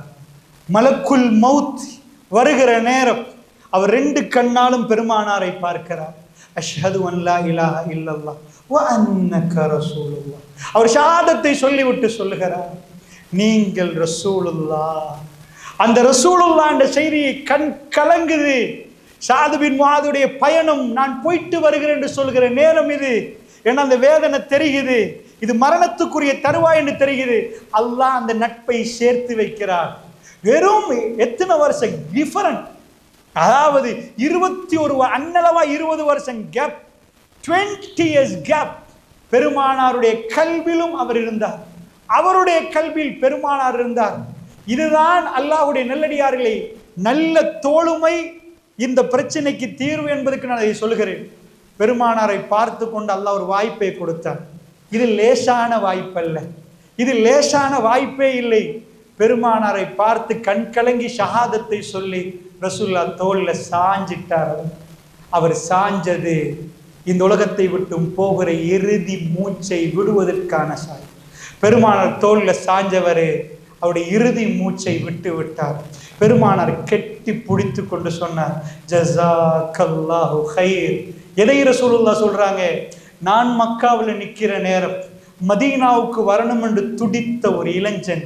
மலக்குல் மௌத் வருகிற நேரம் அவர் 2 கண்ணாலும் பெருமானாரை பார்க்கிறார். அஷ்ஹது அன் லா இலாஹா இல்லல்லாஹ் வ அன்னக ரசூலுல்லாஹ். அவர் ஷஹாதத்தை சொல்லிவிட்டு சொல்லுகிறார், நீங்கள் ரசூலுல்லாஹ். அந்த ரசூலுல்லாஹ் என்ற செய்தியை கண் கலங்குது. ஷாது பின் முஆதுடைய பயணம், நான் போயிட்டு வருகிறேன் என்று சொல்கிற நேரம் இது. ஏன்னா அந்த வேதனை தெரியுது, இது மரணத்துக்குரிய தருவாய் என்று தெரியுது. அல்லாஹ் அந்த நட்பை சேர்த்து வைக்கிறார். வெறும் எத்தனை வருஷம் டிஃபரண்ட், அதாவது 21 அன்னளவா 20 வருஷம் கேப், 20 years கேப். பெருமானாருடைய கல்விலும் அவர் இருந்தார், அவருடைய கல்வியில் பெருமானார் இருந்தார். இதுதான் அல்லாஹ்வுடைய நல்லடியார்களே நல்ல தோளுமை, இந்த பிரச்சனைக்கு தீர்வு என்பதற்கு நான் அதை சொல்கிறேன். பெருமானாரை பார்த்து கொண்டு அல்லாஹ் ஒரு வாய்ப்பை கொடுத்தார். இது லேசான வாய்ப்பல்ல, இது லேசான வாய்ப்பே இல்லை. பெருமானாரை பார்த்து கண் கலங்கி ஷஹாதத்தை சொல்லி ரசூலுல்லாஹ் தோல்ல சாஞ்சிட்டார். அவர் சாஞ்சது இந்த உலகத்தை விட்டும் போகிற இறுதி மூச்சை விடுவதற்கான சாய். பெருமானார் தோல்ல சாஞ்சவரு அவருடைய இறுதி மூச்சை விட்டு விட்டார். பெருமானார் கெட்டி பிடித்து கொண்டு சொன்னார், ஜஸாக்கல்லாஹு கைர். எதை ரசூலுல்லாஹ் சொல்றாங்க? நான் மக்காவில் நிற்கிற நேரம் மதீனாவுக்கு வரணும் என்று துடித்த ஒரு இளைஞன்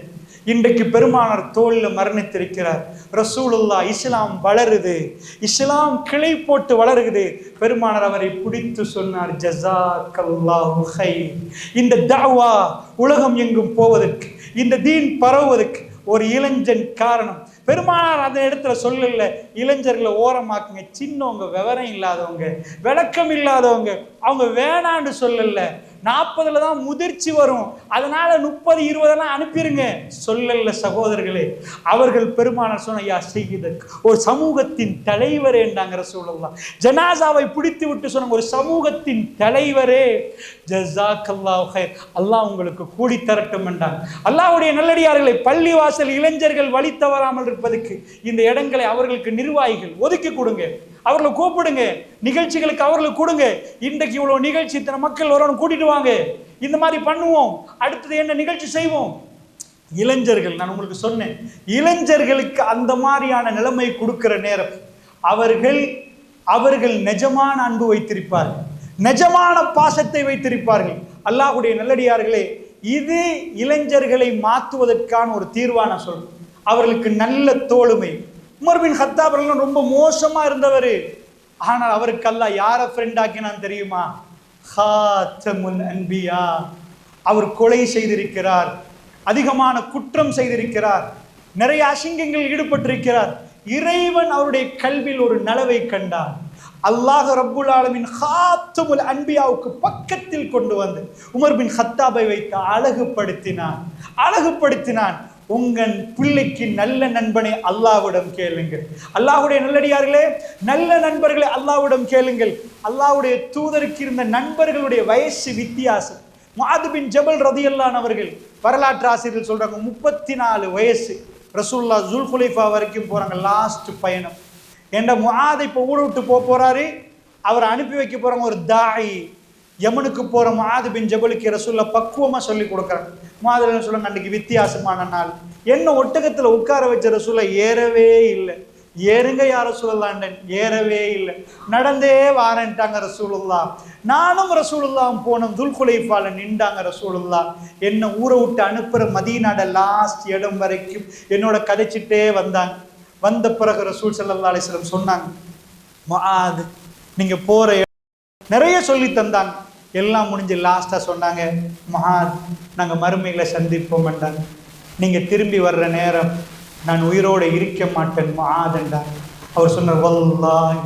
இன்றைக்கு பெருமானார் தோளில் மரணித்திருக்கிறார். ரசூலுல்லாஹ் இஸ்லாம் வளருது, இஸ்லாம் கிளை போட்டு வளருது. பெருமானார் அவரை பிடித்து சொன்னார், ஜஸாக்கல்லாஹு கைர். இந்த தஅவா உலகம் எங்கும் போவதற்கு, இந்த தீன் பரவுவதற்கு ஒரு இளைஞன் காரணம். பெருமானார் அந்த இடத்துல சொல்லல, இளைஞர்களை ஓரமாக்குங்க, சின்னவங்க, விவரம் இல்லாதவங்க, விளக்கம் இல்லாதவங்க, அவங்க வேணான்னு சொல்லல. 40 தான் முதிர்ச்சி வரும், அதனால 30, 20 அனுப்பிடுங்க சொல்லல சகோதரர்களே. அவர்கள் பெருமானார் சொன்ன, யா செய்யுதக், ஒரு சமூகத்தின் தலைவரே என்றாங்க ரசூலுல்லாஹ். ஜனாசாவை பிடித்து விட்டு சொன்னாங்க, ஒரு சமூகத்தின் தலைவரே, ஜஸாக்கல்லாஹு கைர், அல்லாஹ் உங்களுக்கு கூலி தரட்டும் என்றாங்க. அல்லாஹ்வுடைய நல்லடியார்களை, பள்ளி வாசல் இளைஞர்கள் வழி தவறாமல் இருப்பதற்கு இந்த இடங்களை அவர்களுக்கு நிர்வாகிகள் ஒதுக்கி கொடுங்க, அவர்களை கூப்பிடுங்க, நிகழ்ச்சிகளுக்கு அவர்களை கொடுங்க. இன்றைக்கு இவ்வளவு நிகழ்ச்சி, இத்தனை மக்கள் வரணும், கூட்டிட்டு வாங்க, இந்த மாதிரி பண்ணுவோம், அடுத்தது என்ன நிகழ்ச்சி செய்வோம். இளைஞர்கள், நான் உங்களுக்கு சொன்னேன், இளைஞர்களுக்கு அந்த மாதிரியான நிலைமை கொடுக்கிற நேரம் அவர்கள் நிஜமான அன்பு வைத்திருப்பார்கள், நிஜமான பாசத்தை வைத்திருப்பார்கள். அல்லாஹ்வுடைய நல்லடியார்களே, இது இளைஞர்களை மாற்றுவதற்கான ஒரு தீர்வான சொல். அவர்களுக்கு நல்ல தோளுமை. உமர் பின் கத்தாப் ரொம்ப மோசமா இருந்தவர், ஆனால் அவருக்கு அல்லாஹ் யாரை ஃப்ரெண்ட் ஆக்கினான் தெரியுமா? ஹாத்தமுல் அன்பியா. அவர் கொலை செய்திருக்கிறார், அதிகமான குற்றம் செய்திருக்கிறார், நிறைய அசிங்கங்கள் ஈடுபட்டிருக்கிறார். இறைவன் அவருடைய கல்வியில் ஒரு நலவை கண்டார். அல்லாஹ் ரப்புல் ஆலமீன் ஹாத்தமுல் அன்பியாவுக்கு பக்கத்தில் கொண்டு வந்து உமர் பின் கத்தாபை வைத்து அழகுபடுத்தினான். உங்கள் பிள்ளைக்கு நல்ல நண்பனை அல்லாஹ்விடம் கேளுங்கள். அல்லாஹ்வுடைய நல்லடியார்களே, நல்ல நண்பர்களை அல்லாஹ்விடம் கேளுங்கள். அல்லாஹ்வுடைய தூதருக்கு இருந்த நண்பர்களுடைய வயசு வித்தியாசம். முஆத் பின் ஜபல் ரலியல்லாஹு அன்ஹு அவர்கள் வரலாற்று ஆசிரியர்கள் சொல்றாங்க, 34 வயசு ரசூலுல்லாஹ் ஜுல்ஹுலைஃபா வரைக்கும் போறாங்க, லாஸ்ட் பயணம். என்ற முஆத் இப்போ ஊரை விட்டு போறாரு, அவரை அனுப்பி வைக்க போறாங்க ஒரு தாயி. யமனுக்கு போற முஆத் பின் ஜபலுக்கு ரசூலுல்லாஹ் பக்குவமா சொல்லி கொடுக்குறாங்க. முஆத் சொல்லுங்க, அன்றைக்கு வித்தியாசமான நாள், என்ன ஒட்டகத்துல உட்கார வச்ச ரசூலுல்லாஹ் ஏறவே இல்லை. ஏறுங்க யா ரசூலுல்லாஹ், ஏறவே இல்லை, நடந்தே வாரன்ட்டாங்க ரசூலுல்லாஹ். நானும் ரசூலுல்லாஹ் போனோம், துல்குலைஃபால நின்றாங்க ரசூலுல்லாஹ். என்ன ஊரை விட்டு அனுப்புற மதீனாட லாஸ்ட் இடம் வரைக்கும் என்னோட கதைச்சிட்டே வந்தாங்க. வந்த பிறகு ரசூல் ஸல்லல்லாஹு அலைஹி வஸல்லம் சொன்னாங்க, முஆத் நீங்க போற நிறைய சொல்லி தந்தாங்க. எல்லாம் முடிஞ்சு லாஸ்டா சொன்னாங்க, முஆத் நாங்க மறுமையில சந்திப்போம் என்றாங்க. நீங்க திரும்பி வர்ற நேரம் நான் உயிரோட இருக்க மாட்டேன் முஆத் என்றார். அவர் சொன்னார், வல்லாஹி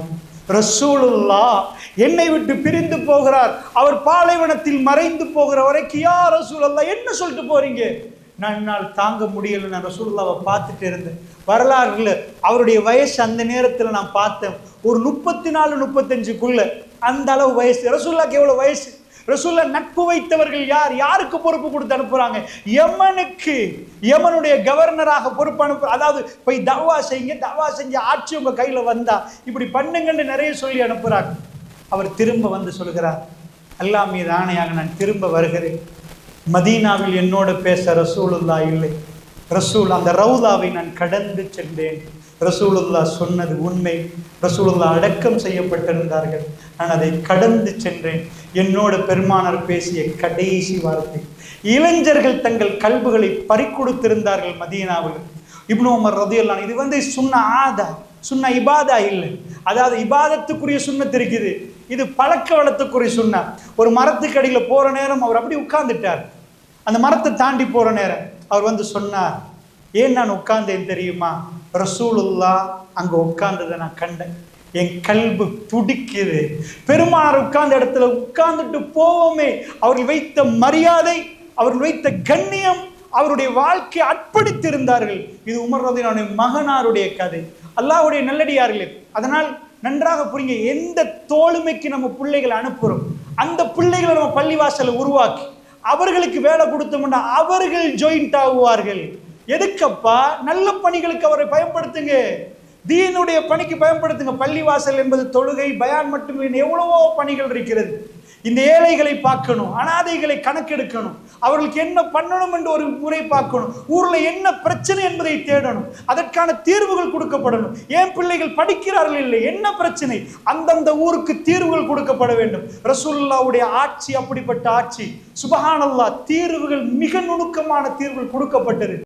ரசூலுல்லாஹ் என்னை விட்டு பிரிந்து போகிறார், அவர் பாலைவனத்தில் மறைந்து போகிற வரைக்கும் யா ரசூலுல்லாஹ் என்ன சொல்லிட்டு போறீங்க? என்னால் தாங்க முடியல. நான் ரசூலுல்லாஹ்வை பார்த்துட்டு இருந்தேன். வரலாறுல அவருடைய வயசு அந்த நேரத்தில் நான் பார்த்தேன், ஒரு 34, 35க்குள்ள அந்த அளவு வயசு. ரசூலுல்லாஹ்க்கு எவ்வளவு வயசு? ரசூலுல்லாஹ் நட்பு வைத்தவர்கள் யார்? யாருக்கு பொறுப்பு கொடுத்து அனுப்புறாங்க? யமனுக்கு, யமனுடைய கவர்னராக பொறுப்பு அனுப்பு. அதாவது போய் தவா செய்யுங்க, தவா செஞ்சு ஆட்சி உங்க கையில வந்தா இப்படி பண்ணுங்கன்னு நிறைய சொல்லி அனுப்புறாங்க. அவர் திரும்ப வந்து சொல்கிறார், அல்லாஹ் மீது ஆணையாக நான் திரும்ப வருகிறேன். மதீனாவில் என்னோட பேச ரசூலுல்லாஹ் இல்லை. ரசூல் அந்த ரவுதாவை நான் கடந்து சென்றேன். ரசூலுல்லாஹ் சொன்னது உண்மை. ரசூலுல்லாஹ் அடக்கம் செய்யப்பட்டிருந்தார்கள், நான் அதை கடந்து சென்றேன். என்னோட பெருமானார் பேசிய கடைசி வார்த்தை. இளைஞர்கள் தங்கள் கல்புகளை பறிக்கொடுத்திருந்தார்கள் மதீனாவில். இப்னு உமர் ரலியல்லாஹு அன்ஹு, இது சுன்னா இபாதா இல்லை. அதாவது இபாதத்துக்குரிய சுன்னத்து இருக்குது, இது பழக்க வளத்துக்குரிய சுன்னா. ஒரு மரத்துக்கு அடியில் போற நேரம் அவர் அப்படி உட்கார்ந்துட்டார். அந்த மரத்தை தாண்டி போற நேரம் அவர் வந்து சொன்னார், ஏன் நான் உட்கார்ந்தேன் தெரியுமா? ரசூலுல்லாஹ் அங்க உட்கார்ந்ததை நான் கண்டேன், என் கல்பு துடிக்குது. பெருமானார் உட்கார்ந்த இடத்துல உட்கார்ந்துட்டு போவோமே, அவர்கள் வைத்த மரியாதை, அவர்கள் வைத்த கண்ணியம், அவருடைய வாழ்க்கையை அர்ப்பணித்திருந்தார்கள். இது உமர் ரலியல்லாஹு அன்ஹு மகனாருடைய கதை. அல்லாஹ்வுடைய நல்லடியார்களே, அதனால் நன்றாக புரியுங்க. எந்த தோளுமைக்கு நம்ம பிள்ளைகளை அனுப்புறோம், அந்த பிள்ளைகளை நம்ம பள்ளிவாசலை உருவாக்கி அவர்களுக்கு வேலை கொடுத்தோம்னா அவர்கள் ஜாயிண்ட் ஆகுவார்கள். எதுக்கப்பா? நல்ல பணிகளுக்கு அவரை பயன்படுத்துங்க, தீனுடைய பணிக்கு பயன்படுத்துங்க. பள்ளிவாசல் என்பது தொழுகை, பயான் மட்டுமே, எவ்வளவோ பணிகள் இருக்கிறது. இந்த ஏழைகளை பார்க்கணும், அனாதைகளை கணக்கெடுக்கணும், அவர்களுக்கு என்ன பண்ணணும் என்று ஒரு முறை பார்க்கணும், ஊர்ல என்ன பிரச்சனை என்பதை தேடணும், அதற்கான தீர்வுகள் கொடுக்கப்படணும். ஏன் பிள்ளைகள் படிக்கிறார்கள் இல்லை, என்ன பிரச்சனை, அந்தந்த ஊருக்கு தீர்வுகள் கொடுக்கப்பட வேண்டும். ரசூலுல்லாஹ்வுடைய ஆட்சி அப்படிப்பட்ட ஆட்சி. சுப்ஹானல்லாஹ், தீர்வுகள் மிக நுணுக்கமான தீர்வுகள் கொடுக்கப்பட்டது.